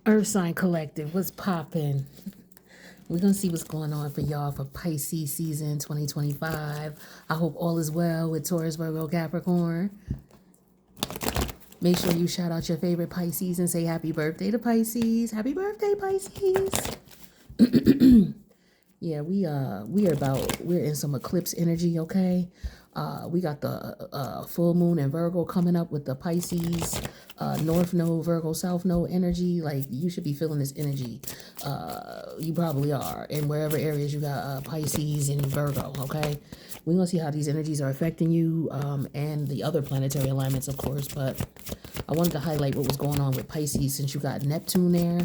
Earth sign collective, what's popping? We're gonna see what's going on for y'all for Pisces season 2025. I hope all is well with Taurus, Virgo, Capricorn. Make sure you shout out your favorite Pisces and say happy birthday to Pisces. Happy birthday, Pisces. Yeah, we're in some eclipse energy, okay? We got the full moon in Virgo coming up with the Pisces North Node, Virgo South Node energy. Like, you should be feeling this energy. You probably are in wherever areas you got Pisces and Virgo, okay? We're gonna see how these energies are affecting you, and the other planetary alignments, of course. But I wanted to highlight what was going on with Pisces, since you got Neptune there,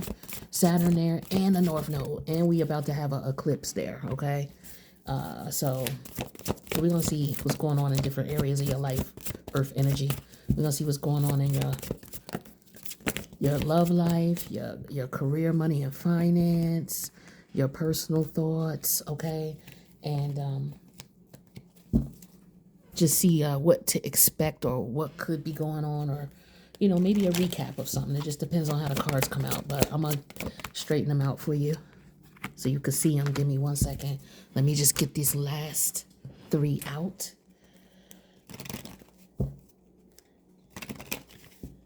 Saturn there, and a North Node, and we about to have an eclipse there, okay? So we're gonna see what's going on in different areas of your life, Earth energy. We're gonna see what's going on in your love life, your career, money and finance, your personal thoughts, okay? And just see what to expect or what could be going on, or maybe a recap of something. It just depends on how the cards come out, but I'm gonna straighten them out for you so you can see them. Give me 1 second. Let me just get these last 3 out.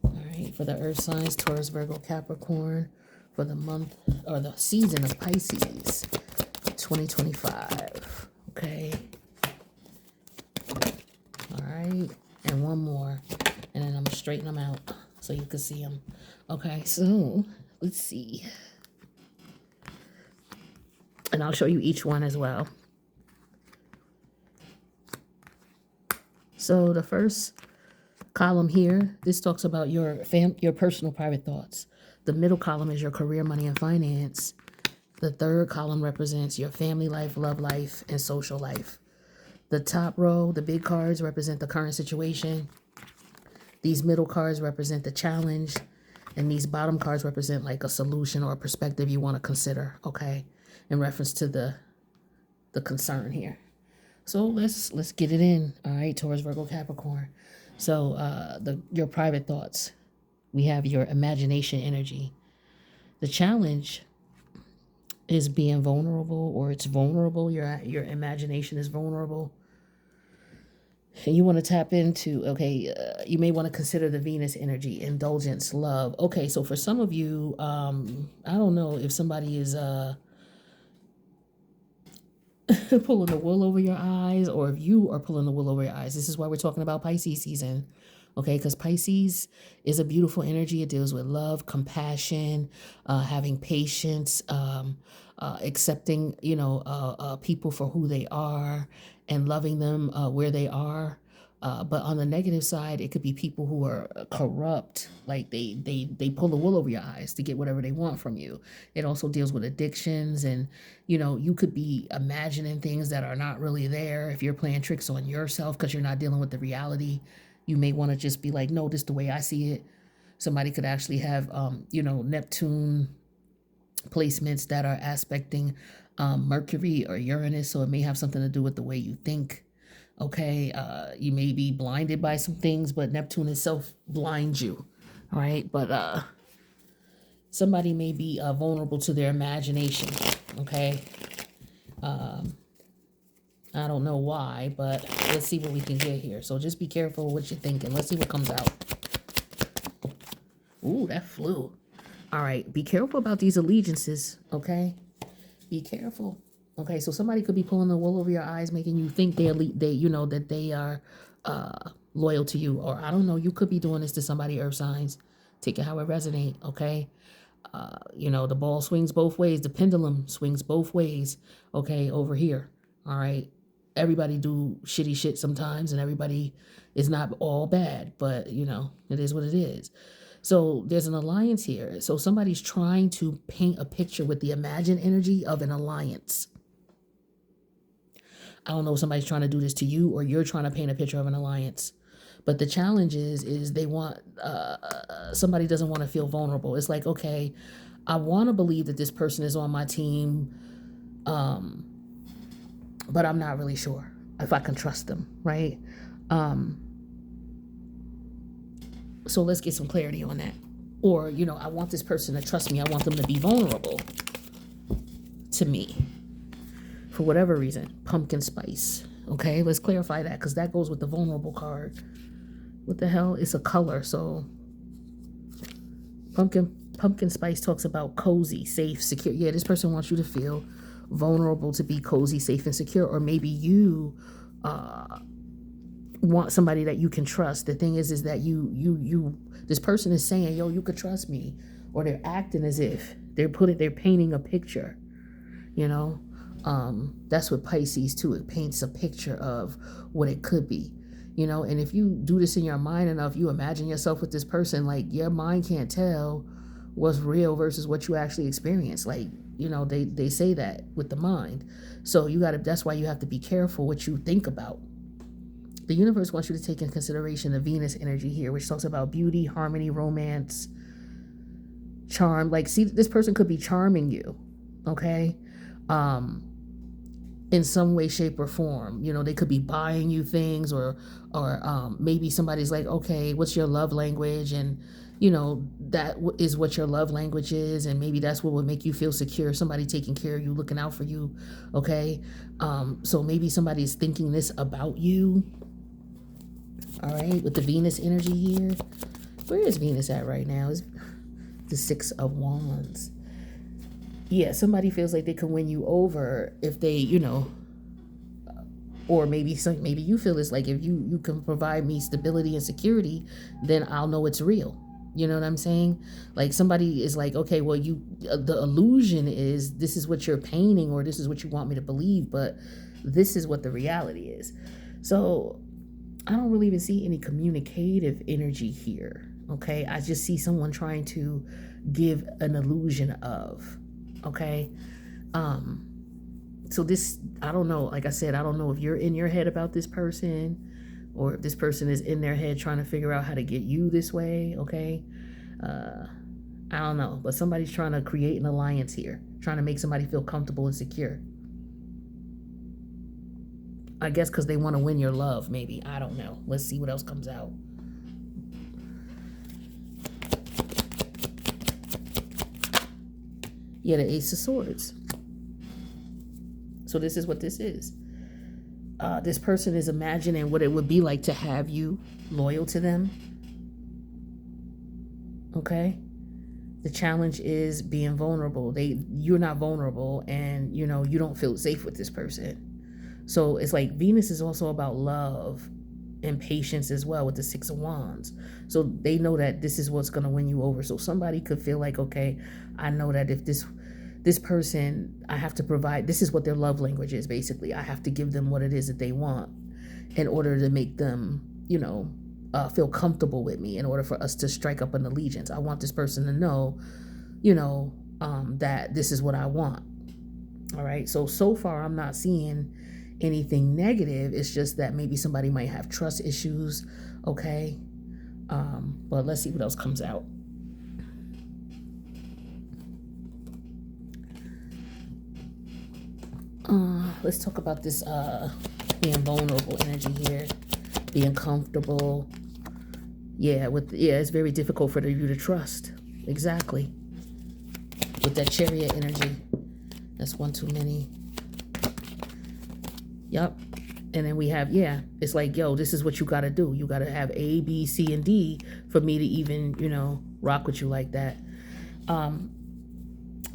All right, for the earth signs, Taurus, Virgo, Capricorn, for the month or the season of Pisces 2025. Okay. All right, and one more, and then I'm gonna straighten them out so you can see them. Okay, so let's see, and I'll show you each one as well. So the first column here, this talks about your personal private thoughts. The middle column is your career, money, and finance. The third column represents your family life, love life, and social life. The top row, the big cards, represent the current situation. These middle cards represent the challenge. And these bottom cards represent like a solution or a perspective you want to consider, okay? In reference to the concern here. So let's get it in, all right, Taurus, Virgo, Capricorn. So your private thoughts. We have your imagination energy. The challenge is being vulnerable, or it's vulnerable. Your imagination is vulnerable. And you want to tap into, okay, you may want to consider the Venus energy, indulgence, love. Okay, so for some of you, I don't know if somebody is pulling the wool over your eyes, or if you are pulling the wool over your eyes. This is why we're talking about Pisces season, okay? Because Pisces is a beautiful energy. It deals with love, compassion, having patience, accepting, people for who they are, and loving them where they are. But on the negative side, it could be people who are corrupt, like they pull the wool over your eyes to get whatever they want from you. It also deals with addictions, and you could be imagining things that are not really there. If you're playing tricks on yourself because you're not dealing with the reality, you may want to just be like, no, this is the way I see it. Somebody could actually have Neptune placements that are aspecting Mercury or Uranus, so it may have something to do with the way you think. Okay, you may be blinded by some things, but Neptune itself blinds you. All right, but somebody may be vulnerable to their imagination. Okay, I don't know why, but let's see what we can get here. So just be careful what you're thinking. Let's see what comes out. Ooh, that flew. All right, be careful about these allegiances. Okay, be careful. Okay, so somebody could be pulling the wool over your eyes, making you think that they are loyal to you, or I don't know. You could be doing this to somebody, earth signs. Take it how it resonates. Okay, the ball swings both ways. The pendulum swings both ways. Okay, over here. All right, everybody do shitty shit sometimes, and everybody is not all bad, but it is what it is. So there's an alliance here. So somebody's trying to paint a picture with the imagined energy of an alliance. I don't know if somebody's trying to do this to you, or you're trying to paint a picture of an alliance. But the challenge is they want, somebody doesn't want to feel vulnerable. It's like, okay, I want to believe that this person is on my team, but I'm not really sure if I can trust them, right? So let's get some clarity on that. Or, I want this person to trust me. I want them to be vulnerable to me for whatever reason. Pumpkin spice. Okay, let's clarify that because that goes with the vulnerable card. What the hell? It's a color. So pumpkin spice talks about cozy, safe, secure. Yeah, this person wants you to feel vulnerable, to be cozy, safe, and secure. Or maybe you want somebody that you can trust. The thing is that this person is saying, yo, you could trust me. Or they're acting as if they're painting a picture, that's what Pisces too. It paints a picture of what it could be, and if you do this in your mind enough, you imagine yourself with this person, like your mind can't tell what's real versus what you actually experience. Like, they say that with the mind. So that's why you have to be careful what you think about. The universe wants you to take into consideration the Venus energy here, which talks about beauty, harmony, romance, charm. Like, see, this person could be charming you, okay? In some way, shape, or form. They could be buying you things, or maybe somebody's like, okay, what's your love language? And, that is what your love language is. And maybe that's what would make you feel secure. Somebody taking care of you, looking out for you, okay? So maybe somebody's thinking this about you. All right, with the Venus energy here. Where is Venus at right now? It's the Six of Wands. Yeah, somebody feels like they can win you over if they, or maybe you feel it's like, if you can provide me stability and security, then I'll know it's real. You know what I'm saying? Like, somebody is like, okay, well, the illusion is this is what you're painting, or this is what you want me to believe, but this is what the reality is. So I don't really even see any communicative energy here. Okay, I just see someone trying to give an illusion of. Okay, so this, I don't know. Like I said, I don't know if you're in your head about this person, or if this person is in their head trying to figure out how to get you this way. Okay, I don't know, but somebody's trying to create an alliance here, trying to make somebody feel comfortable and secure. I guess because they want to win your love, maybe. I don't know. Let's see what else comes out. Yeah, the Ace of Swords. So this is what this is. This person is imagining what it would be like to have you loyal to them. Okay? The challenge is being vulnerable. You're not vulnerable, and you don't feel safe with this person. So it's like Venus is also about love and patience as well, with the Six of Wands. So they know that this is what's going to win you over. So somebody could feel like, okay, I know that if this person, I have to provide, this is what their love language is, basically. I have to give them what it is that they want in order to make them, feel comfortable with me, in order for us to strike up an allegiance. I want this person to know, that this is what I want. All right. So far, I'm not seeing anything negative. It's just that maybe somebody might have trust issues. Okay. But let's see what else comes out. Let's talk about this being vulnerable energy here, being comfortable. Yeah, it's very difficult for you to trust. Exactly. With that Chariot energy. That's one too many. Yep. And then we have, it's like, yo, this is what you got to do. You got to have A, B, C, and D for me to even, rock with you like that.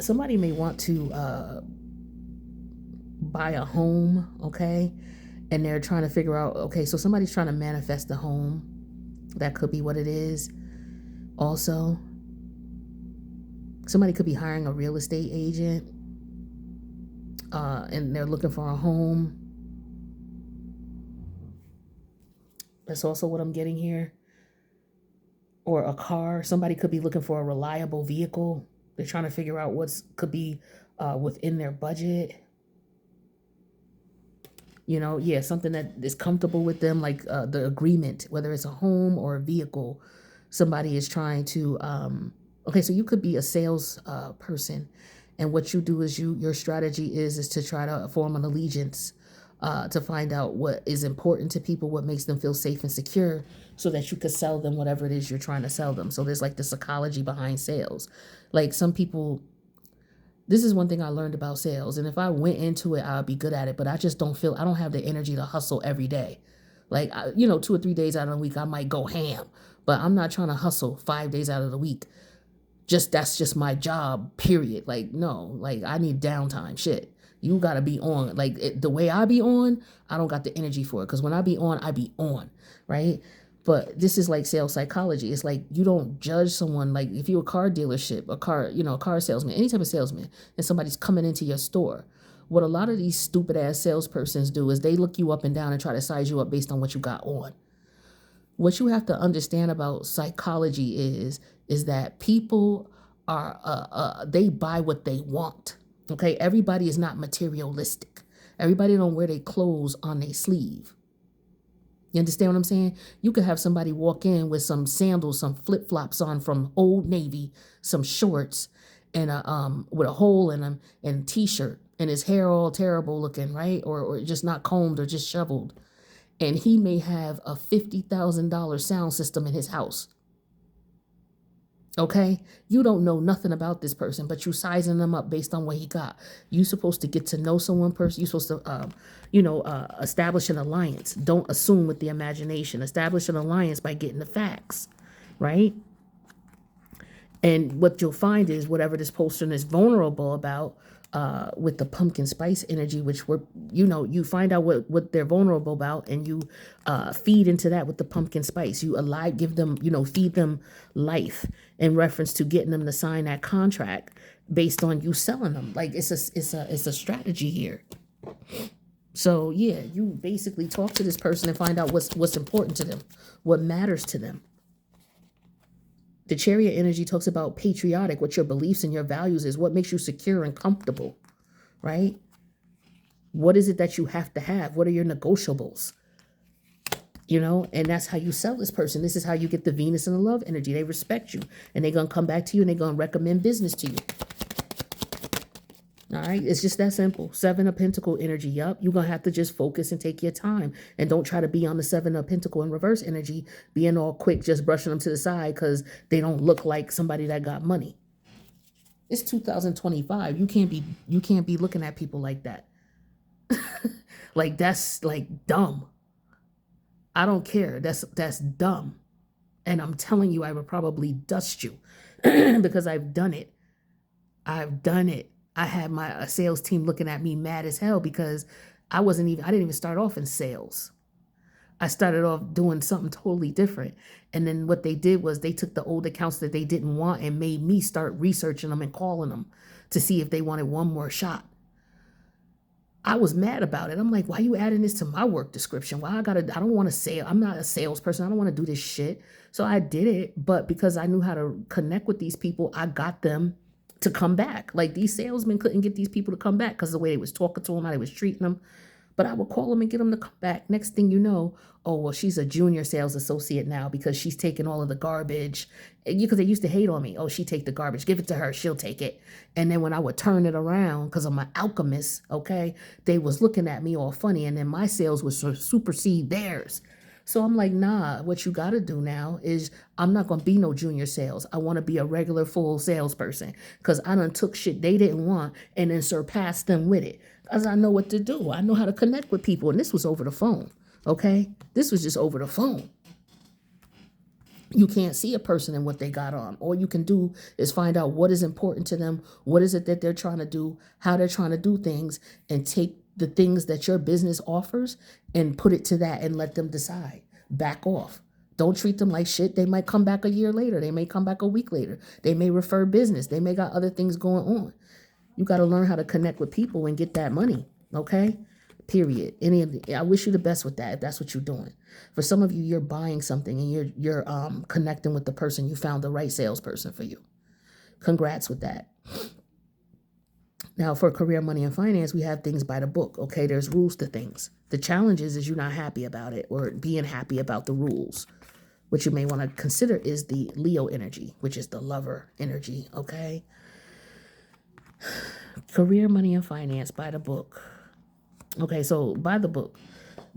Somebody may want to buy a home, okay? And they're trying to figure out, okay, so somebody's trying to manifest a home. That could be what it is. Also, somebody could be hiring a real estate agent, and they're looking for a home. That's also what I'm getting here. Or a car. Somebody could be looking for a reliable vehicle. They're trying to figure out could be within their budget. Something that is comfortable with them, like the agreement, whether it's a home or a vehicle. Somebody is trying to, okay, so you could be a sales person, and what you do is your strategy is to try to form an allegiance to find out what is important to people, what makes them feel safe and secure, so that you could sell them whatever it is you're trying to sell them. So there's like the psychology behind sales. Like some people, this is one thing I learned about sales. And if I went into it, I'd be good at it. But I just I don't have the energy to hustle every day. Like, 2 or 3 days out of the week, I might go ham. But I'm not trying to hustle 5 days out of the week. That's just my job, period. Like, no, like I need downtime. Shit. You got to be on. Like the way I be on, I don't got the energy for it. Because when I be on, right? But this is like sales psychology. It's like you don't judge someone. Like if you're a car dealership, a car salesman, any type of salesman, and somebody's coming into your store, what a lot of these stupid ass salespersons do is they look you up and down and try to size you up based on what you got on. What you have to understand about psychology is that people are they buy what they want. Okay, everybody is not materialistic. Everybody don't wear their clothes on their sleeve. You understand what I'm saying? You could have somebody walk in with some sandals, some flip-flops on from Old Navy, some shorts, and with a hole in them, and a t-shirt, and his hair all terrible looking, right? Or just not combed or just shoveled. And he may have a $50,000 sound system in his house. Okay, you don't know nothing about this person, but you sizing them up based on what he got. You supposed to get to know someone person. You supposed to, establish an alliance. Don't assume with the imagination. Establish an alliance by getting the facts, right? And what you'll find is whatever this person is vulnerable about, with the pumpkin spice energy, which you find out what they're vulnerable about, and you feed into that with the pumpkin spice. You give them, feed them life in reference to getting them to sign that contract based on you selling them. Like it's a strategy here. So yeah, you basically talk to this person and find out what's important to them, what matters to them. The Chariot energy talks about patriotic, what your beliefs and your values is, what makes you secure and comfortable, right? What is it that you have to have? What are your negotiables? And that's how you sell this person. This is how you get the Venus and the love energy. They respect you, and they're going to come back to you, and they're going to recommend business to you. All right, it's just that simple. 7 of Pentacle energy. Yup, you're going to have to just focus and take your time. And don't try to be on the 7 of Pentacle in reverse energy, being all quick, just brushing them to the side because they don't look like somebody that got money. It's 2025. You can't be looking at people like that. Like that's like dumb. I don't care. That's dumb. And I'm telling you, I would probably dust you because I've done it. I had my sales team looking at me mad as hell because I didn't even start off in sales. I started off doing something totally different. And then what they did was they took the old accounts that they didn't want and made me start researching them and calling them to see if they wanted one more shot. I was mad about it. I'm like, why are you adding this to my work description? I don't want to say, I'm not a salesperson. I don't want to do this shit. So I did it. But because I knew how to connect with these people, I got them to come back. Like these salesmen couldn't get these people to come back because the way they was talking to them, how they was treating them. But I would call them and get them to come back. Next thing you know, oh, well, she's a junior sales associate now because she's taking all of the garbage. Because they used to hate on me. Oh, she take the garbage. Give it to her. She'll take it. And then when I would turn it around, because I'm an alchemist, okay, they was looking at me all funny. And then my sales would supersede theirs. So I'm like, nah, what you got to do now is I'm not going to be no junior sales. I want to be a regular full salesperson because I done took shit they didn't want and then surpassed them with it because I know what to do. I know how to connect with people. And this was over the phone, okay? This was just over the phone. You can't see a person and what they got on. All you can do is find out what is important to them, what is it that they're trying to do, how they're trying to do things, and take the things that your business offers and put it to that and let them decide. Back off. Don't treat them like shit. They might come back a year later. They may come back a week later. They may refer business. They may got other things going on. You got to learn how to connect with people and get that money. Okay? Period. I wish you the best with that if that's what you're doing. For some of you, you're buying something and you're connecting with the person. You found the right salesperson for you. Congrats with that. Now, for career, money, and finance, we have things by the book. Okay, there's rules to things. The challenge is you're not happy about it or being happy about the rules. What you may want to consider is the Leo energy, which is the lover energy. Okay. Career, money, and finance by the book. Okay, so by the book,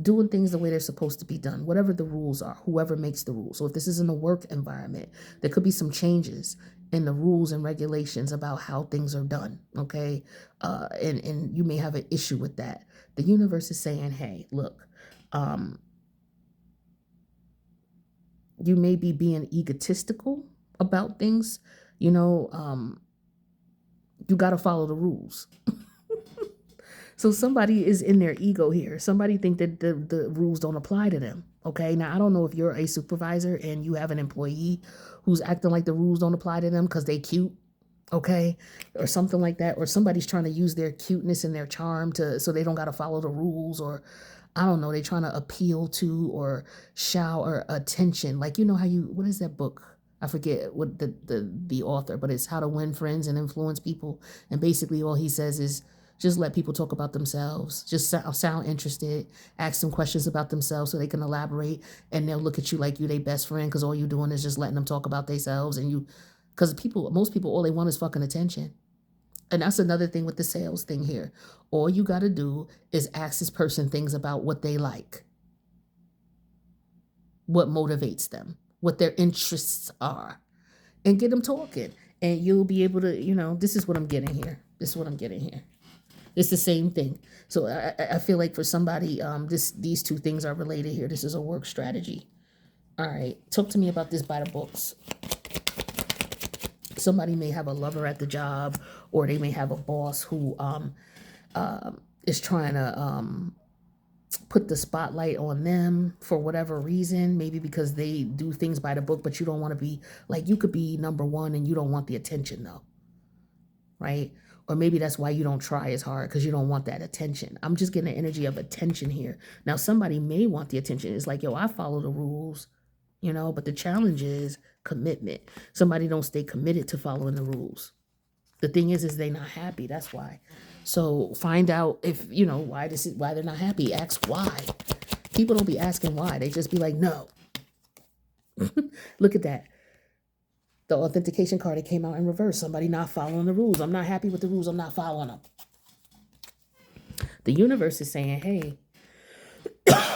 doing things the way they're supposed to be done, whatever the rules are, whoever makes the rules. So if this is in a work environment, there could be some changes in the rules and regulations about how things are done. Okay, and you may have an issue with that. The universe is saying, hey, look, um, you may be being egotistical about things. You know, you got to follow the rules. So somebody is in their ego here. Somebody think that the rules don't apply to them. Okay. Now I don't know if you're a supervisor and you have an employee who's acting like the rules don't apply to them because they cute, okay, or something like that, or somebody's trying to use their cuteness and their charm to so they don't got to follow the rules, or I don't know, they trying to appeal to or shower attention. Like, you know how you, what is that book? I forget what the author, but it's How to Win Friends and Influence People. And basically all he says is just let people talk about themselves. Just sound interested, ask them questions about themselves so they can elaborate, and they'll look at you like you their best friend because all you're doing is just letting them talk about themselves. And you, because most people, all they want is fucking attention. And that's another thing with the sales thing here. All you got to do is ask this person things about what they like, what motivates them, what their interests are, and get them talking. And you'll be able to, this is what I'm getting here. This is what I'm getting here. It's the same thing. So I feel like for somebody, these two things are related here. This is a work strategy. All right. Talk to me about this by the books. Somebody may have a lover at the job, or they may have a boss who is trying to put the spotlight on them for whatever reason. Maybe because they do things by the book, but you don't want to be like, you could be number one and you don't want the attention though, right? Or maybe that's why you don't try as hard, because you don't want that attention. I'm just getting the energy of attention here. Now, somebody may want the attention. It's like, yo, I follow the rules, but the challenge is commitment. Somebody don't stay committed to following the rules. The thing is they not happy. That's why. So find out if, why they're not happy. Ask why. People don't be asking why. They just be like, no. Look at that. The authentication card, it came out in reverse. Somebody not following the rules. I'm not happy with the rules. I'm not following them. The universe is saying, hey,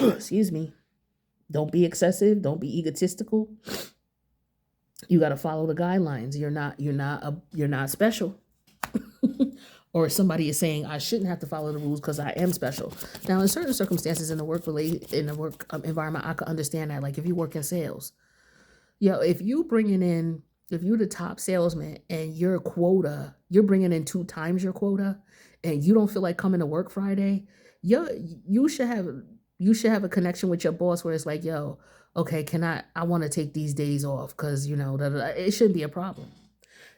excuse me, don't be excessive. Don't be egotistical. You got to follow the guidelines. You're not special. Or somebody is saying, I shouldn't have to follow the rules because I am special. Now, in certain circumstances in the work environment, I could understand that. Like if you work in sales, if you're the top salesman and your quota, you're bringing in 2 times your quota, and you don't feel like coming to work Friday, you should have a connection with your boss where it's like, yo, okay, I want to take these days off because, it shouldn't be a problem.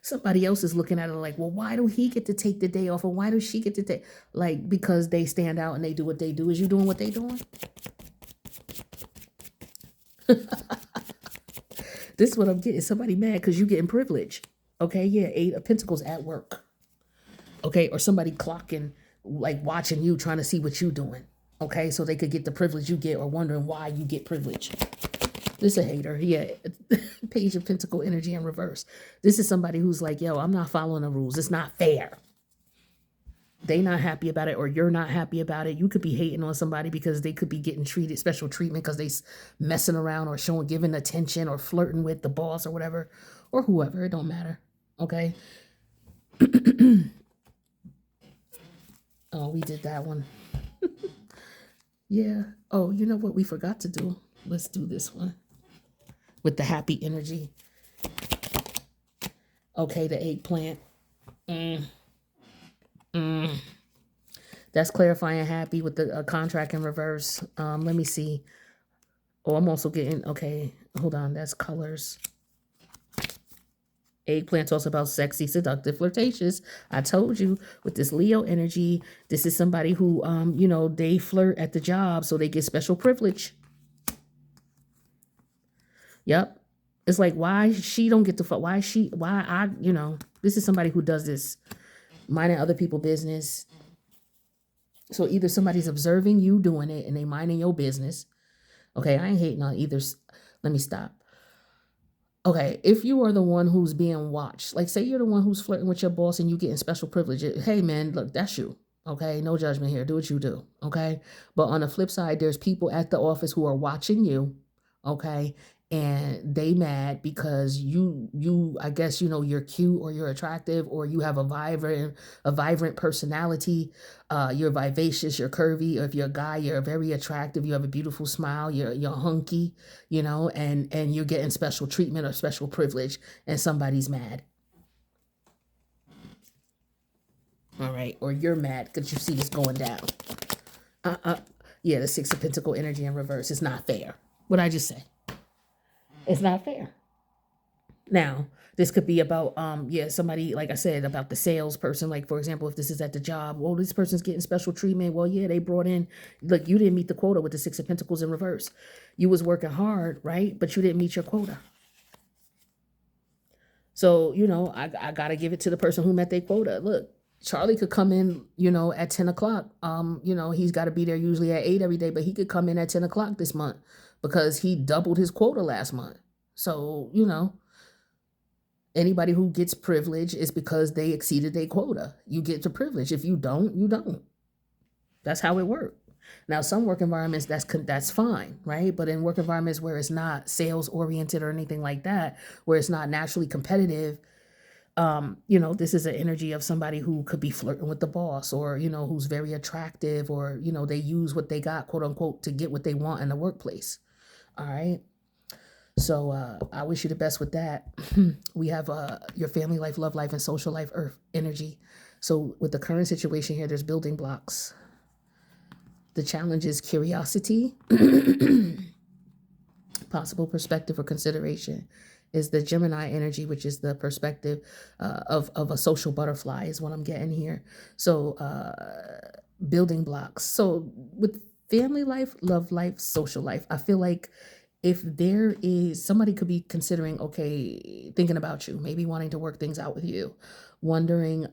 Somebody else is looking at it like, well, why do he get to take the day off? Or why does she get to take, like, because they stand out and they do what they do. Is you doing what they doing? This is what I'm getting. Somebody mad because you getting privilege. Okay, yeah, 8 of Pentacles at work. Okay, or somebody clocking, like watching you, trying to see what you doing. Okay, so they could get the privilege you get, or wondering why you get privilege. This is a hater. Yeah, Page of Pentacle energy in reverse. This is somebody who's like, yo, I'm not following the rules. It's not fair. They not happy about it, or you're not happy about it. You could be hating on somebody because they could be getting special treatment because they messing around or giving attention or flirting with the boss or whatever, or whoever. It don't matter. Okay. Oh, we did that one. Yeah. Oh, you know what we forgot to do? Let's do this one with the happy energy. Okay, the eggplant. That's clarifying happy with the contract in reverse. Let me see. Oh, I'm also getting, okay, hold on. That's colors. Eggplant talks about sexy, seductive, flirtatious. I told you with this Leo energy, this is somebody who, they flirt at the job, so they get special privilege. Yep. It's like, why she don't get to fuck? Why I, this is somebody who does this, minding other people's business. So either somebody's observing you doing it and they minding your business. Okay, I ain't hating on either. Let me stop. Okay, if you are the one who's being watched, like say you're the one who's flirting with your boss and you getting special privilege. Hey man, look, that's you. Okay, no judgment here. Do what you do. Okay. But on the flip side, there's people at the office who are watching you. Okay. And they mad because I guess, you're cute or you're attractive or you have a vibrant personality. You're vivacious, you're curvy, or if you're a guy, you're very attractive, you have a beautiful smile, you're hunky, and you're getting special treatment or special privilege, and somebody's mad. All right, or you're mad because you see this going down. Yeah, the Six of Pentacle energy in reverse. It's not fair. What I just say? It's not fair. Now, this could be about somebody, like I said, about the salesperson. Like, for example, if this is at the job, well, this person's getting special treatment. Well, yeah, they brought in, look, you didn't meet the quota with the Six of Pentacles in reverse. You was working hard, right? But you didn't meet your quota. So, I gotta give it to the person who met their quota. Look, Charlie could come in, at 10 o'clock. He's got to be there usually at 8 every day, but he could come in at 10 o'clock this month because he doubled his quota last month. So, anybody who gets privilege is because they exceeded their quota. You get the privilege. If you don't, you don't. That's how it works. Now, some work environments, that's fine, right? But in work environments where it's not sales oriented or anything like that, where it's not naturally competitive, this is an energy of somebody who could be flirting with the boss, or, who's very attractive, or, they use what they got, quote unquote, to get what they want in the workplace. All right. So I wish you the best with that. We have your family life, love life, and social life, earth energy. So with the current situation here, there's building blocks. The challenge is curiosity, possible perspective or consideration. Is the Gemini energy, which is the perspective of a social butterfly, is what I'm getting here. So building blocks. So with family life, love life, social life, I feel like if there is somebody could be considering, okay, thinking about you, maybe wanting to work things out with you, wondering,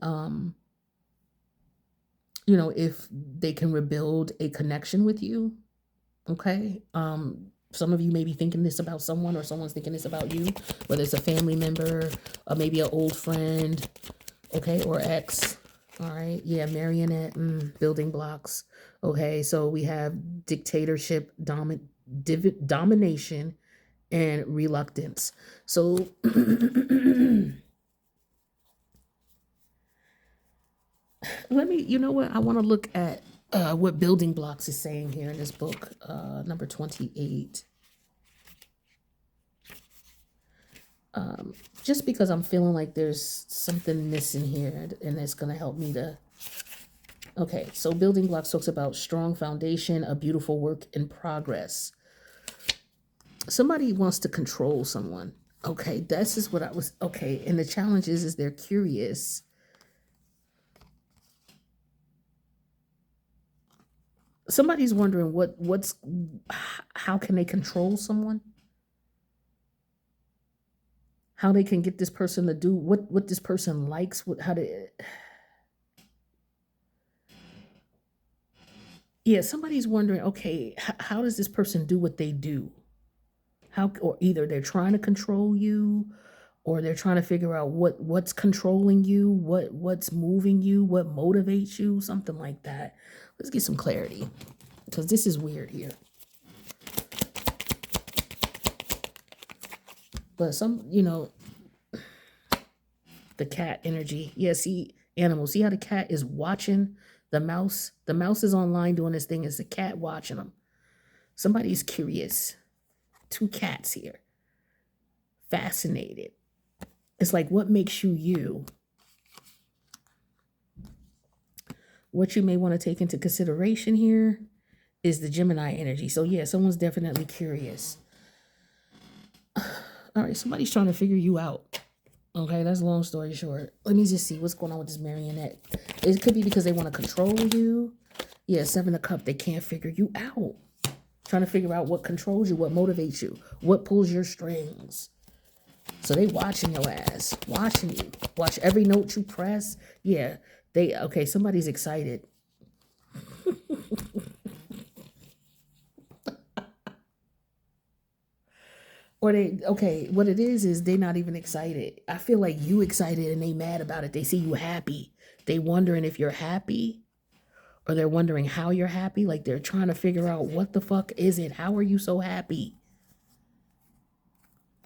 if they can rebuild a connection with you. Okay. Some of you may be thinking this about someone, or someone's thinking this about you, whether it's a family member, or maybe an old friend, okay, or ex. All right. Yeah, marionette, building blocks. Okay, so we have dictatorship, domination, and reluctance. So you know what? I want to look at what building blocks is saying here in this book, number 28. Just because I'm feeling like there's something missing here, and it's going to help me to. Okay, so building blocks talks about strong foundation, a beautiful work in progress. Somebody wants to control someone. Okay, this is what I was. Okay, and the challenge is they're curious. Somebody's wondering how can they control someone? How they can get this person to do what this person likes, yeah, somebody's wondering, okay, how does this person do what they do? Or either they're trying to control you, or they're trying to figure out what's controlling you, what's moving you, what motivates you, something like that. Let's get some clarity, because this is weird here. But the cat energy. Yeah, see, animals. See how the cat is watching the mouse? The mouse is online doing this thing. Is the cat watching them? Somebody's curious. Two cats here. Fascinated. It's like, what makes you you? What you may want to take into consideration here is the Gemini energy. So yeah, someone's definitely curious. All right, somebody's trying to figure you out. Okay, that's a long story short. Let me just see what's going on with this marionette. It could be because they want to control you. Yeah, Seven of Cups, they can't figure you out. Trying to figure out what controls you, what motivates you, what pulls your strings. So they watching your ass, watching you. Watch every note you press. Yeah, somebody's excited. Or what it is they not even excited. I feel like you excited and they mad about it. They see you happy. They wondering if you're happy. or they're wondering how you're happy. Like they're trying to figure out what the fuck is it? How are you so happy?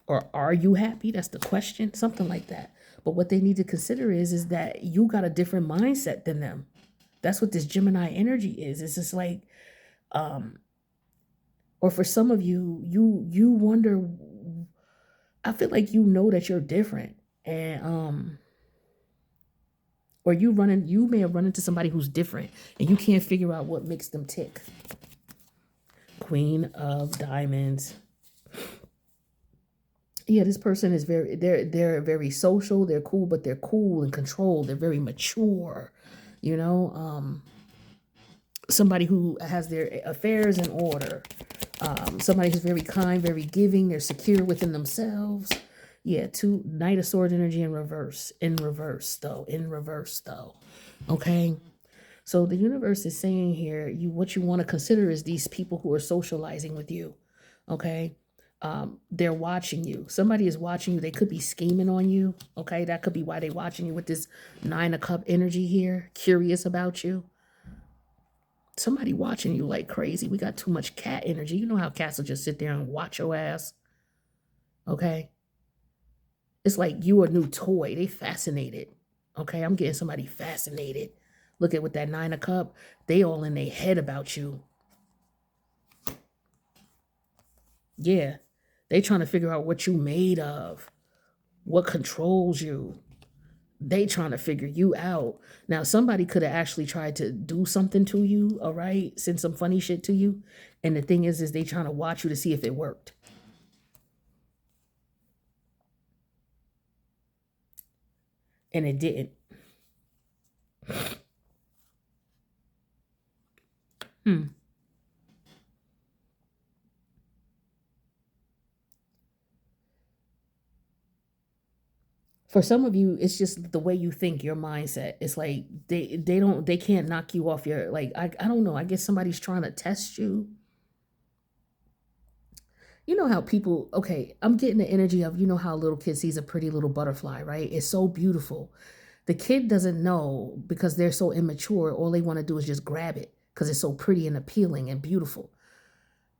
Or are you happy? That's the question. Something like that. But what they need to consider is that you got a different mindset than them. That's what this Gemini energy is. It's just like, or for some of you, you wonder. I feel like you know that you're different, and or you may have run into somebody who's different, and you can't figure out what makes them tick. Queen of Diamonds. Yeah, this person is they're very social, they're cool, but they're cool and controlled. They're very mature, you know. Somebody who has their affairs in order. Somebody who's very kind, very giving, they're secure within themselves. Yeah, two Knight of Swords energy in reverse. In reverse though. Okay. So the universe is saying here, what you want to consider is these people who are socializing with you. Okay. They're watching you. Somebody is watching you. They could be scheming on you. Okay. That could be why they're watching you with this 9 of Cup energy here, curious about you. Somebody watching you like crazy. We got too much cat energy. You know how cats will just sit there and watch your ass. Okay. It's like you a new toy. They fascinated. Okay. I'm getting somebody fascinated. Look at with that 9 of Cup. They all in their head about you. Yeah. They trying to figure out what you made of. What controls you. They trying to figure you out. Now, somebody could have actually tried to do something to you, all right? Send some funny shit to you. And the thing is they trying to watch you to see if it worked. And it didn't. For some of you, it's just the way you think, your mindset. It's like they can't knock you off your, like, I don't know. I guess somebody's trying to test you. You know how people, okay, I'm getting the energy of, you know how a little kid sees a pretty little butterfly, right? It's so beautiful. The kid doesn't know because they're so immature. All they want to do is just grab it because it's so pretty and appealing and beautiful.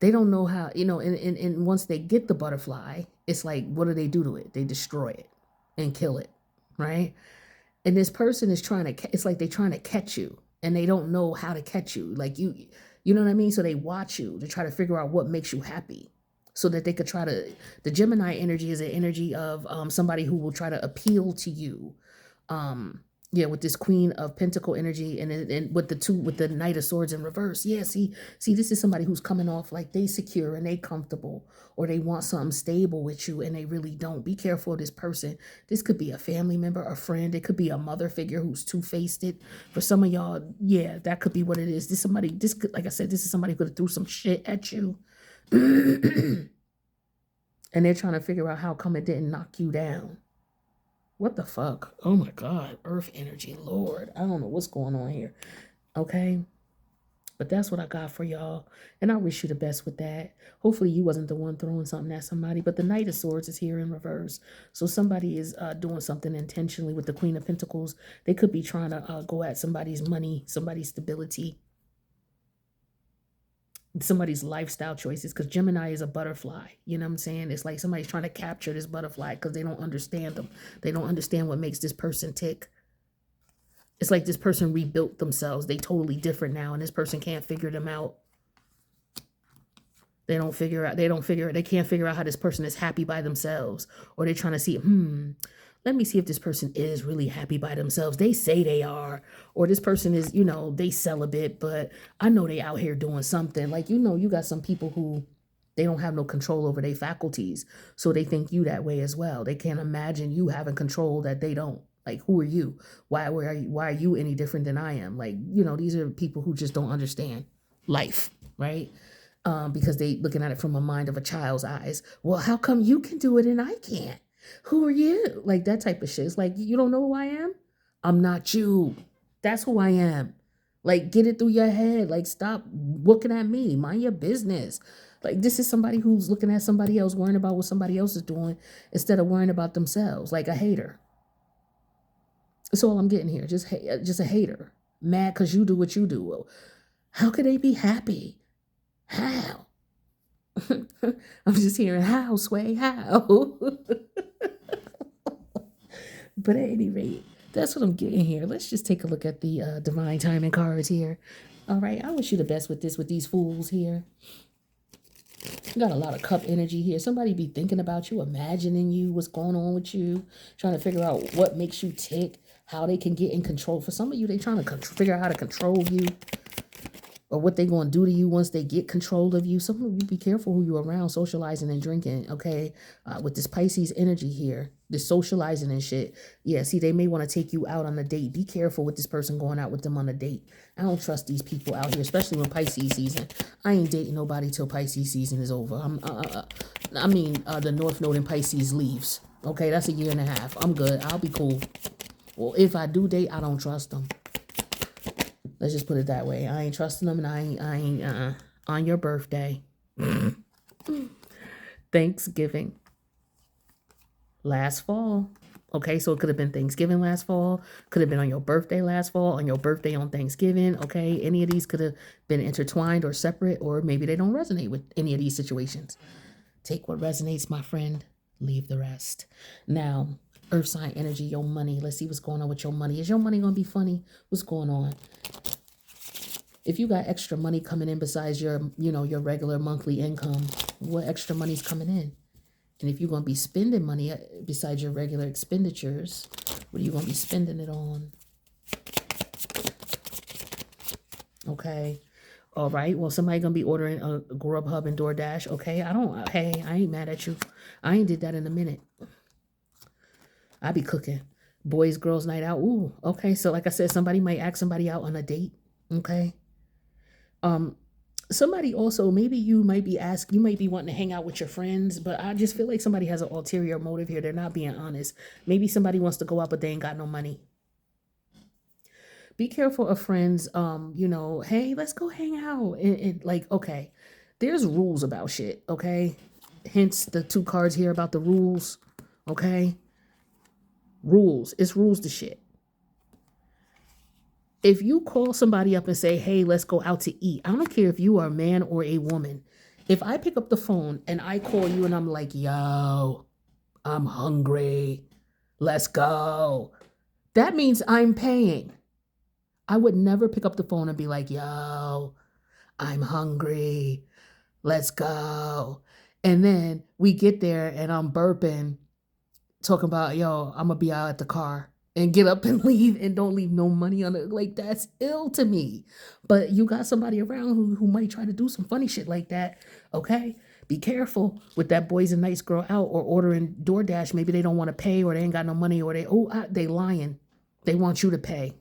They don't know how, and once they get the butterfly, it's like, what do they do to it? They destroy it and kill it, right? And this person is trying to, it's like they're trying to catch you and they don't know how to catch you. Like you know what I mean? So they watch you to try to figure out what makes you happy so that they could try to, the Gemini energy is an energy of somebody who will try to appeal to you. Yeah, with this Queen of Pentacle energy and with the Knight of Swords in reverse. Yeah, see, this is somebody who's coming off like they secure and they comfortable, or they want something stable with you and they really don't. Be careful of this person. This could be a family member, a friend. It could be a mother figure who's two-faced. For some of y'all, yeah, that could be what it is. Like I said, this is somebody who could have threw some shit at you. And they're trying to figure out how come it didn't knock you down. What the fuck? Oh my God. Earth energy. Lord. I don't know what's going on here. Okay. But that's what I got for y'all. And I wish you the best with that. Hopefully you wasn't the one throwing something at somebody. But the Knight of Swords is here in reverse. So somebody is doing something intentionally with the Queen of Pentacles. They could be trying to go at somebody's money, somebody's stability, somebody's lifestyle choices, because Gemini is a butterfly. You know what I'm saying? It's like somebody's trying to capture this butterfly because they don't understand them. They don't understand what makes this person tick. It's like this person rebuilt themselves. They totally different now, and this person can't figure them out. They can't figure out how this person is happy by themselves, or they're trying to see, let me see if this person is really happy by themselves. They say they are, or this person is, they celibate, but I know they out here doing something. Like, you got some people who they don't have no control over their faculties. So they think you that way as well. They can't imagine you having control that they don't. Like, who are you? Why are you any different than I am? Like, these are people who just don't understand life, right? Because they looking at it from a mind of a child's eyes. Well, how come you can do it and I can't? Who are you? Like that type of shit. It's like, you don't know who I am? I'm not you. That's who I am. Like, get it through your head. Like, stop looking at me. Mind your business. Like, this is somebody who's looking at somebody else, worrying about what somebody else is doing instead of worrying about themselves. Like a hater. That's all I'm getting here. Just a hater. Mad because you do what you do. Well, how could they be happy? How? I'm just hearing how, Sway, how? But at any rate, that's what I'm getting here. Let's just take a look at the divine timing cards here. All right, I wish you the best with this, with these fools here. You got a lot of cup energy here. Somebody be thinking about you, imagining you, what's going on with you, trying to figure out what makes you tick, how they can get in control. For some of you, they trying to figure out how to control you, or what they going to do to you once they get control of you. Some of you, be careful who you're around, socializing and drinking, okay? With this Pisces energy here, this socializing and shit. Yeah, see, they may want to take you out on a date. Be careful with this person going out with them on a date. I don't trust these people out here, especially when Pisces season. I ain't dating nobody till Pisces season is over. The North Node in Pisces leaves. Okay, that's a year and a half. I'm good. I'll be cool. Well, if I do date, I don't trust them. Let's just put it that way. I ain't trusting them, and I ain't on your birthday. Thanksgiving. Last fall. Okay, so it could have been Thanksgiving last fall. Could have been on your birthday last fall, on your birthday on Thanksgiving. Okay, any of these could have been intertwined or separate, or maybe they don't resonate with any of these situations. Take what resonates, my friend. Leave the rest. Now, Earth sign energy, your money. Let's see what's going on with your money. Is your money going to be funny? What's going on? If you got extra money coming in besides your, your regular monthly income, what extra money's coming in? And if you're going to be spending money besides your regular expenditures, what are you going to be spending it on? Okay. All right. Well, somebody going to be ordering a Grubhub and DoorDash. Okay. I ain't mad at you. I ain't did that in a minute. I be cooking. Boys, girls night out. Ooh. Okay. So like I said, somebody might ask somebody out on a date. Okay. Somebody also, maybe you might be wanting to hang out with your friends, but I just feel like somebody has an ulterior motive here. They're not being honest. Maybe somebody wants to go out, but they ain't got no money. Be careful of friends. Hey, let's go hang out. And like, okay, there's rules about shit. Okay. Hence the 2 cards here about the rules. Okay. Rules. It's rules to shit. If you call somebody up and say, hey, let's go out to eat, I don't care if you are a man or a woman. If I pick up the phone and I call you and I'm like, yo, I'm hungry, let's go, that means I'm paying. I would never pick up the phone and be like, yo, I'm hungry, let's go. And then we get there and I'm burping, talking about, yo, I'm going to be out at the car. And get up and leave and don't leave no money on it. Like, that's ill to me. But you got somebody around who might try to do some funny shit like that. Okay? Be careful with that boys and nice girl out or ordering DoorDash. Maybe they don't want to pay or they ain't got no money or they lying. They want you to pay.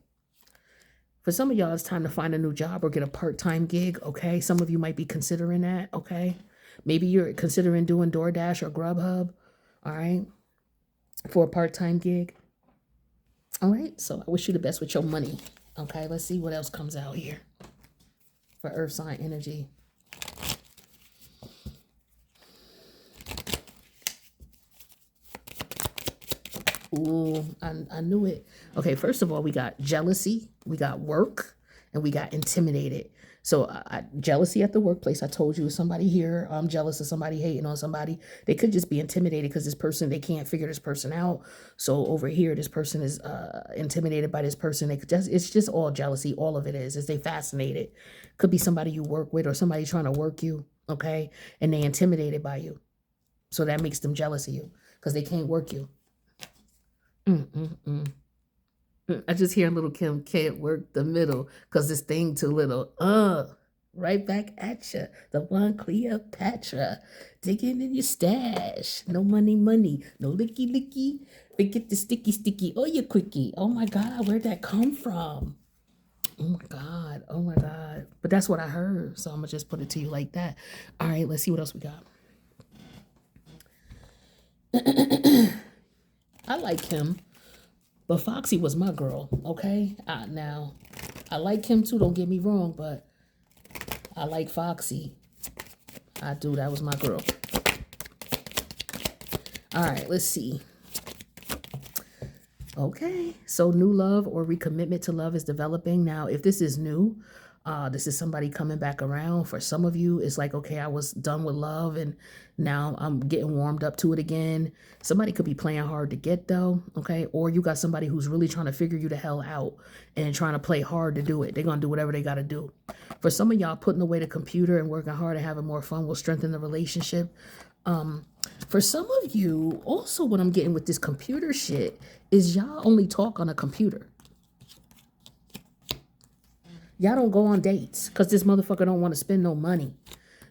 For some of y'all, it's time to find a new job or get a part-time gig. Okay? Some of you might be considering that. Okay? Maybe you're considering doing DoorDash or Grubhub. All right? For a part-time gig. All right, so I wish you the best with your money. Okay, let's see what else comes out here for Earth sign energy. Ooh, I knew it. Okay, first of all, we got jealousy, we got work, and we got intimidated. So jealousy at the workplace. I told you, somebody here, I'm jealous of somebody, hating on somebody. They could just be intimidated because this person, they can't figure this person out. So over here, this person is intimidated by this person. It's just all jealousy. All of it is they fascinated. Could be somebody you work with or somebody trying to work you, okay? And they intimidated by you. So that makes them jealous of you because they can't work you. I just hear little Kim can't work the middle because this thing too little. Right back at ya. The one Cleopatra. Digging in your stash. No money. No licky. They get the sticky. Oh, you quickie. Oh my God, where'd that come from? Oh my God. But that's what I heard. So I'm going to just put it to you like that. All right, let's see what else we got. I like him. But Foxy was my girl, okay? Now, I like him too, don't get me wrong, but I like Foxy. I do, that was my girl. All right, let's see. Okay, so new love or recommitment to love is developing. Now, if this is new, this is somebody coming back around. For some of you, it's like, okay, I was done with love and now I'm getting warmed up to it again. Somebody could be playing hard to get though, okay? Or you got somebody who's really trying to figure you the hell out and trying to play hard to do it. They're going to do whatever they got to do. For some of y'all, putting away the computer and working hard and having more fun will strengthen the relationship. For some of you, also what I'm getting with this computer shit is y'all only talk on a computer. Y'all don't go on dates because this motherfucker don't want to spend no money.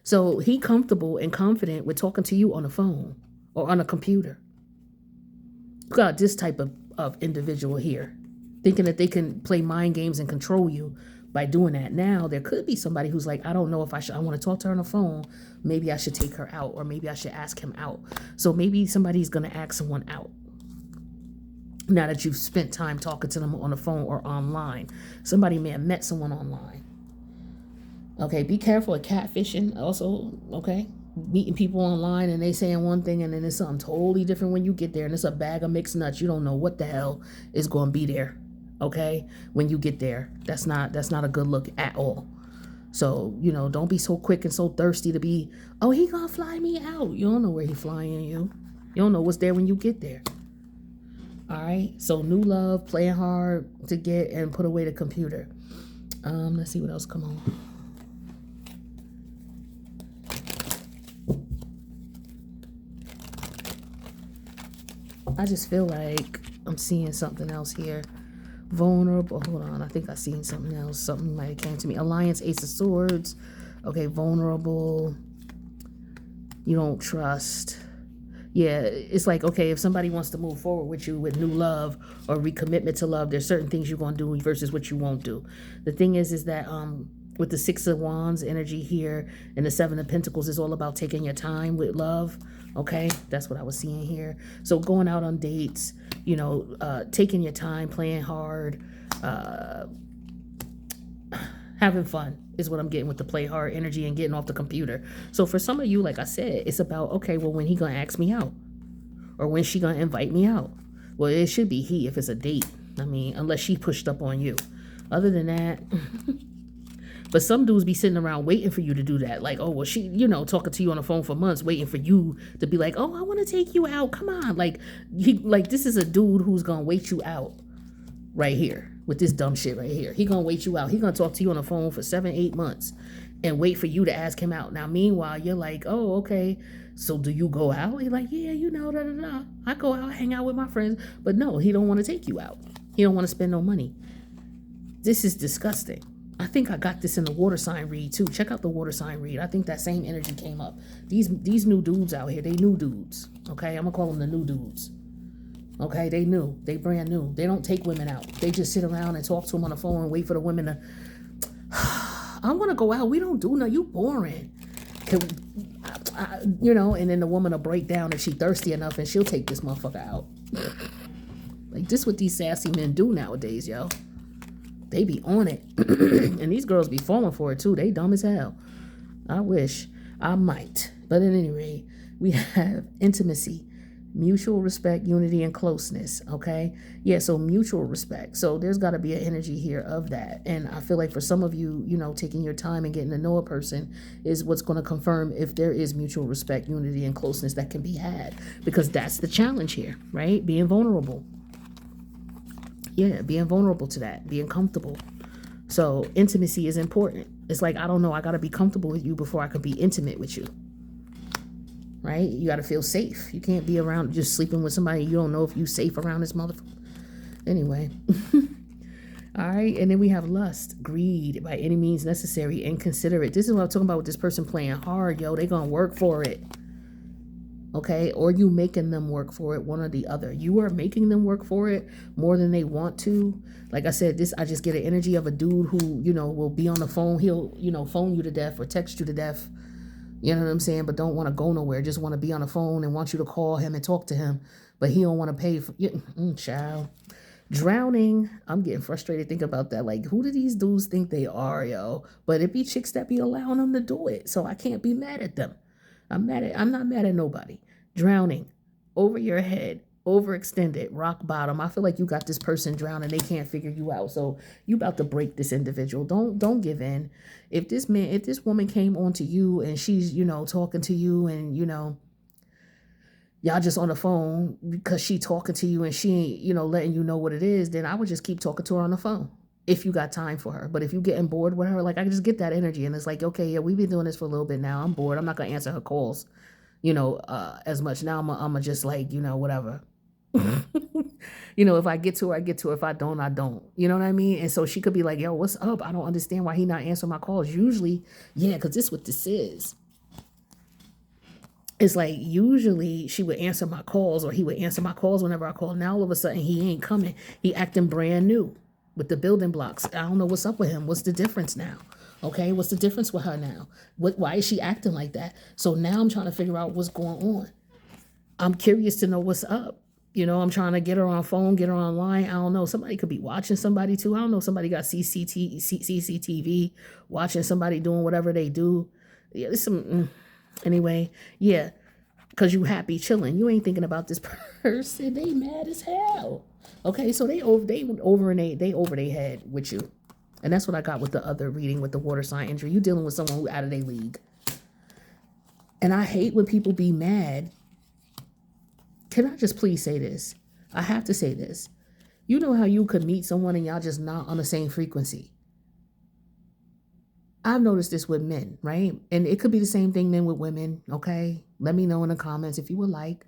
So he comfortable and confident with talking to you on the phone or on a computer. You got this type of individual here, thinking that they can play mind games and control you by doing that. Now, there could be somebody who's like, I don't know if I want to talk to her on the phone. Maybe I should take her out, or maybe I should ask him out. So maybe somebody's going to ask someone out. Now that you've spent time talking to them on the phone or online. Somebody may have met someone online. Okay, be careful of catfishing also, okay? Meeting people online and they saying one thing and then it's something totally different when you get there and it's a bag of mixed nuts. You don't know what the hell is going to be there, okay? When you get there. That's not a good look at all. So, don't be so quick and so thirsty to be, oh, he gonna fly me out. You don't know where he flying you. You don't know what's there when you get there. All right, so new love, playing hard to get and put away the computer. Let's see what else come on. I just feel like I'm seeing something else here. Vulnerable. Hold on, I think I seen something else. Something might have came to me. Alliance, Ace of Swords. Okay, vulnerable. You don't trust. Yeah, it's like, okay, if somebody wants to move forward with you with new love or recommitment to love, there's certain things you're going to do versus what you won't do. The thing is that with the Six of Wands energy here and the Seven of Pentacles is all about taking your time with love. Okay, that's what I was seeing here. So going out on dates, taking your time, playing hard, having fun is what I'm getting with the play hard energy and getting off the computer. So for some of you, like I said, it's about, okay, well, when he gonna ask me out or when she gonna invite me out? Well, it should be he if it's a date. I mean, unless she pushed up on you. Other than that, but some dudes be sitting around waiting for you to do that. Like, oh, well, she, talking to you on the phone for months, waiting for you to be like, oh, I want to take you out. Come on. Like, this is a dude who's gonna wait you out right here. With this dumb shit right here. He gonna wait you out. He gonna talk to you on the phone for 7-8 months and wait for you to ask him out. Now, meanwhile, you're like, oh, okay, so do you go out? He's like, yeah, I go out, hang out with my friends. But no, he don't want to take you out. He don't want to spend no money. This is disgusting. I think I got this in the water sign read too. Check out the water sign read. I think that same energy came up. These new dudes out here, they new dudes. Okay, I'm gonna call them the new dudes. Okay, they new. They brand new. They don't take women out. They just sit around and talk to them on the phone and wait for the women to, I want to go out. We don't do no. You boring. And then the woman will break down if she thirsty enough and she'll take this motherfucker out. Like, this what these sassy men do nowadays, yo. They be on it. And these girls be falling for it too. They dumb as hell. I wish I might. But at any rate, we have intimacy. Mutual respect, unity, and closeness. Okay. Yeah. So mutual respect. So there's got to be an energy here of that. And I feel like for some of you, taking your time and getting to know a person is what's going to confirm if there is mutual respect, unity, and closeness that can be had, because that's the challenge here, right? Being vulnerable. Yeah. Being vulnerable to that, being comfortable. So intimacy is important. It's like, I don't know, I got to be comfortable with you before I can be intimate with you. Right? You got to feel safe. You can't be around just sleeping with somebody you don't know if you're safe around this motherfucker. Anyway. All right. And then we have lust, greed, by any means necessary, inconsiderate. This is what I'm talking about with this person playing hard, yo. They going to work for it. Okay? Or you making them work for it, one or the other. You are making them work for it more than they want to. Like I said, I just get an energy of a dude who, will be on the phone. He'll, phone you to death or text you to death. You know what I'm saying? But don't want to go nowhere. Just want to be on the phone and want you to call him and talk to him. But he don't want to pay for child. Drowning. I'm getting frustrated thinking about that. Like, who do these dudes think they are, yo? But it be chicks that be allowing them to do it. So I can't be mad at them. I'm not mad at nobody. Drowning over your head overextended, rock bottom. I feel like you got this person drowning, they can't figure you out. So you about to break this individual. Don't give in. If this woman came onto you and she's, talking to you and, y'all just on the phone because she talking to you and she ain't, letting you know what it is, then I would just keep talking to her on the phone if you got time for her. But if you getting bored with her, like I just get that energy and it's like, okay, yeah, we've been doing this for a little bit now. I'm bored. I'm not gonna answer her calls, as much. Now I'm just like, whatever. If I get to her, I get to her. If I don't, I don't. You know what I mean? And so she could be like, yo, what's up? I don't understand why he not answering my calls. Usually, yeah, because this is what this is. It's like usually she would answer my calls or he would answer my calls whenever I call. Now all of a sudden he ain't coming. He acting brand new with the building blocks. I don't know what's up with him. What's the difference now? Okay, what's the difference with her now? Why is she acting like that? So now I'm trying to figure out what's going on. I'm curious to know what's up. I'm trying to get her on phone, get her online. I don't know. Somebody could be watching somebody too. I don't know. Somebody got CCTV watching somebody doing whatever they do. Yeah, there's some. Anyway, yeah, because you happy chilling. You ain't thinking about this person. They mad as hell. Okay, so they over their head with you. And that's what I got with the other reading with the water sign injury. You dealing with someone who out of their league. And I hate when people be mad. Can I just please say this? I have to say this. You know how you could meet someone and y'all just not on the same frequency? I've noticed this with men, right? And it could be the same thing then with women, okay? Let me know in the comments if you would like.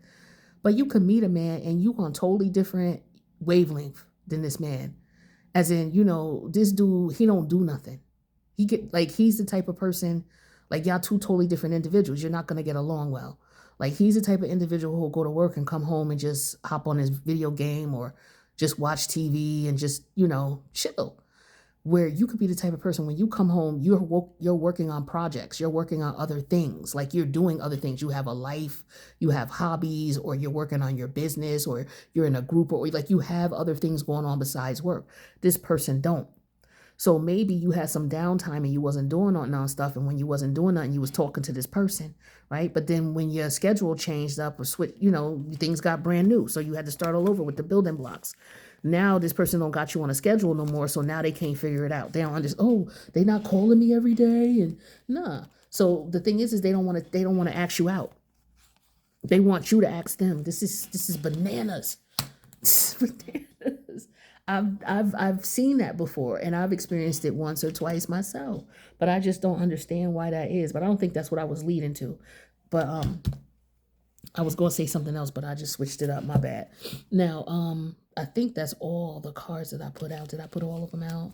But you could meet a man and you on totally different wavelength than this man. As in, this dude, he don't do nothing. He's the type of person, like y'all two totally different individuals. You're not going to get along well. Like he's the type of individual who'll go to work and come home and just hop on his video game or just watch TV and just, chill. Where you could be the type of person when you come home, you're working on projects, you're working on other things, like you're doing other things. You have a life, you have hobbies, or you're working on your business, or you're in a group, or like you have other things going on besides work. This person don't. So maybe you had some downtime and you wasn't doing stuff, and when you wasn't doing nothing, you was talking to this person, right? But then when your schedule changed up or switched, things got brand new, so you had to start all over with the building blocks. Now this person don't got you on a schedule no more, so now they can't figure it out. They don't understand. Oh, they not calling me every day, and nah. So the thing is they don't want to ask you out. They want you to ask them. This is bananas. This is bananas. I've seen that before, and I've experienced it once or twice myself. But I just don't understand why that is. But I don't think that's what I was leading to. But I was going to say something else, but I just switched it up. My bad. Now, I think that's all the cards that I put out. Did I put all of them out?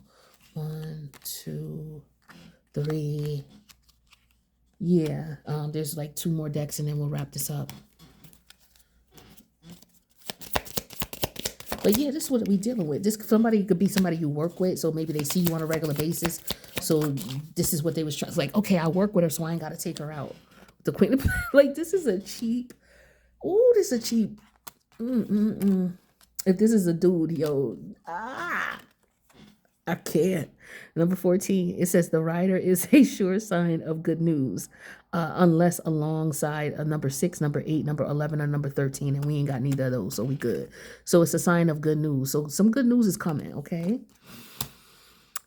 1, 2, 3. Yeah. There's like 2 more decks, and then we'll wrap this up. But yeah, this is what we're dealing with. This somebody could be somebody you work with, so maybe they see you on a regular basis. So this is what they was trying. It's like, okay, I work with her, so I ain't got to take her out. The queen of like this is a cheap. Oh, this is a cheap. If this is a dude, yo, I can't. Number 14, it says the rider is a sure sign of good news, unless alongside a number 6, number 8, number 11, or number 13, and we ain't got neither of those, so we good. So it's a sign of good news. So some good news is coming, okay?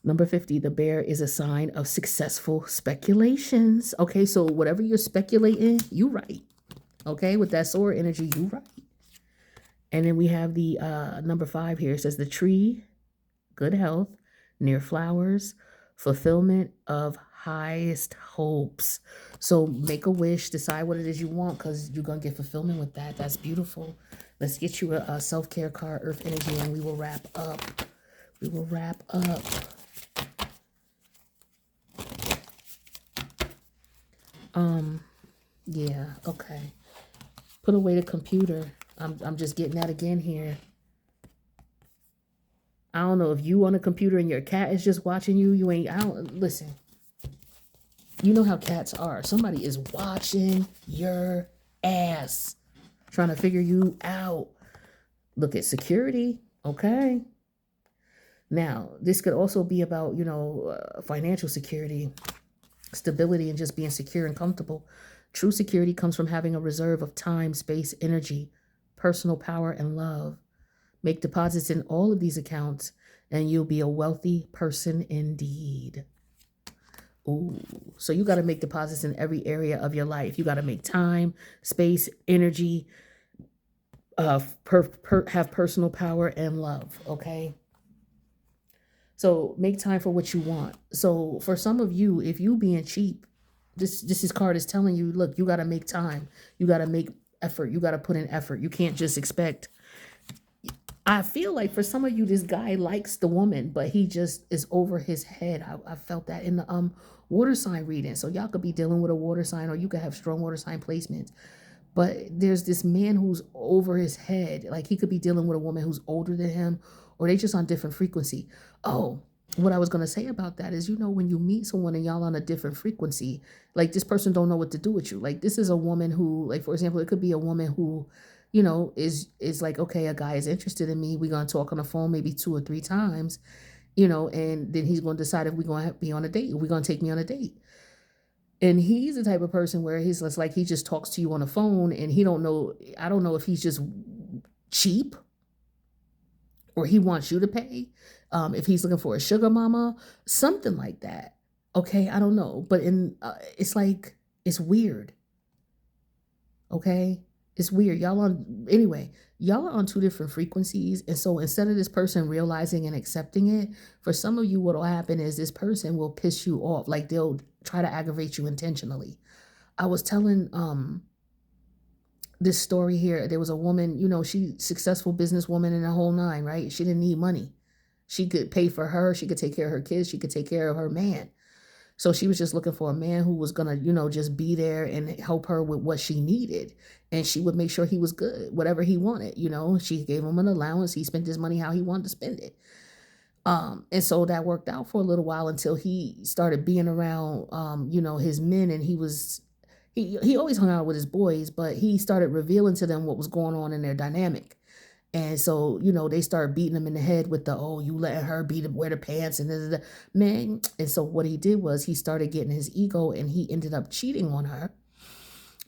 Number 50, the bear is a sign of successful speculations. Okay, so whatever you're speculating, you right. Okay, with that sword energy, you right. And then we have the number 5 here. It says the tree, good health, near flowers, fulfillment of highest hopes. So make a wish, decide what it is you want, because you're going to get fulfillment with that. That's beautiful. Let's get you a self-care card, earth energy, and we will wrap up. We will wrap up. Yeah, okay. Put away the computer. I'm just getting that again here. I don't know if you on a computer and your cat is just watching you. Listen. You know how cats are. Somebody is watching your ass, trying to figure you out. Look at security, okay? Now, this could also be about, financial security, stability, and just being secure and comfortable. True security comes from having a reserve of time, space, energy, personal power and love. Make deposits in all of these accounts, and you'll be a wealthy person indeed. Ooh, so you got to make deposits in every area of your life. You got to make time, space, energy, have personal power and love. Okay. So make time for what you want. So for some of you, if you being cheap, this card is telling you, look, you got to make time. You got to make effort. You got to put in effort. You can't just expect. I feel like for some of you, this guy likes the woman, but he just is over his head. I felt that in the water sign reading. So y'all could be dealing with a water sign, or you could have strong water sign placements. But there's this man who's over his head. Like he could be dealing with a woman who's older than him, or they just on different frequency. Oh, what I was gonna say about that is, when you meet someone and y'all on a different frequency, like this person don't know what to do with you. Like this is a woman who, like for example, it could be a woman who, is like, okay, a guy is interested in me. We're gonna talk on the phone maybe 2 or 3 times, and then he's gonna decide if we're gonna be on a date. We're gonna take me on a date. And he's the type of person where he's just like, he just talks to you on the phone and he don't know. I don't know if he's just cheap or he wants you to pay. If he's looking for a sugar mama, something like that. Okay. I don't know. But it's like, it's weird. Okay. It's weird. Y'all are on 2 different frequencies. And so instead of this person realizing and accepting it, for some of you, what will happen is this person will piss you off. Like they'll try to aggravate you intentionally. I was telling this story here. There was a woman, she successful businesswoman in the whole nine, right? She didn't need money. She could pay for her. She could take care of her kids. She could take care of her man. So she was just looking for a man who was going to, just be there and help her with what she needed. And she would make sure he was good, whatever he wanted. She gave him an allowance. He spent his money how he wanted to spend it. And so that worked out for a little while until he started being around, his men. And he always hung out with his boys, but he started revealing to them what was going on in their dynamic. And so, they started beating him in the head with you letting her wear the pants and man. And so what he did was he started getting his ego and he ended up cheating on her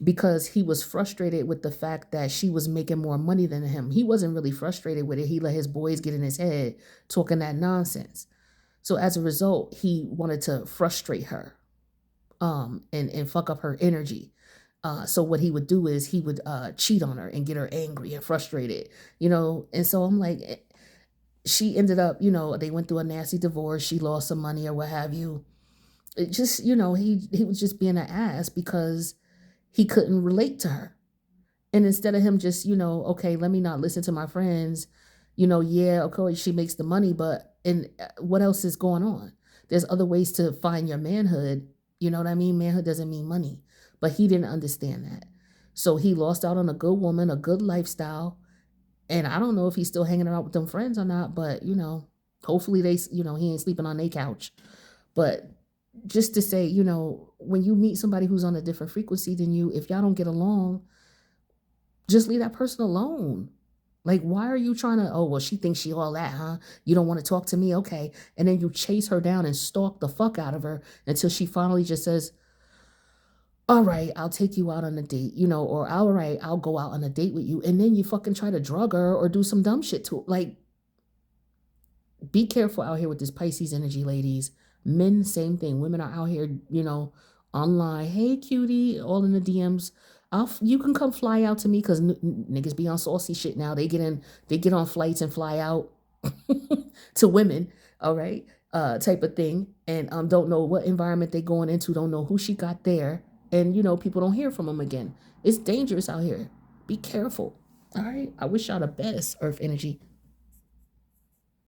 because he was frustrated with the fact that she was making more money than him. He wasn't really frustrated with it. He let his boys get in his head talking that nonsense. So as a result, he wanted to frustrate her, and fuck up her energy. So what he would do is he would cheat on her and get her angry and frustrated, and so I'm like, she ended up, they went through a nasty divorce. She lost some money or what have you. It just, he was just being an ass because he couldn't relate to her. And instead of him just, okay, let me not listen to my friends, yeah, okay, she makes the money, but what else is going on? There's other ways to find your manhood. You know what I mean? Manhood doesn't mean money. But he didn't understand that. So he lost out on a good woman, a good lifestyle. And I don't know if he's still hanging out with them friends or not, but, hopefully they, he ain't sleeping on their couch. But just to say, when you meet somebody who's on a different frequency than you, if y'all don't get along, just leave that person alone. Like, why are you trying to, oh, well, she thinks she all that, huh? You don't want to talk to me? Okay. And then you chase her down and stalk the fuck out of her until she finally just says, all right, I'll take you out on a date, or all right, I'll go out on a date with you. And then you fucking try to drug her or do some dumb shit to her. Like, be careful out here with this Pisces energy, ladies. Men, same thing. Women are out here, online. Hey, cutie, all in the DMs. You can come fly out to me because niggas be on saucy shit now. They get on flights and fly out to women. All right, type of thing. And don't know what environment they going into. Don't know who she got there. And, people don't hear from them again. It's dangerous out here. Be careful. All right. I wish y'all the best, Earth energy.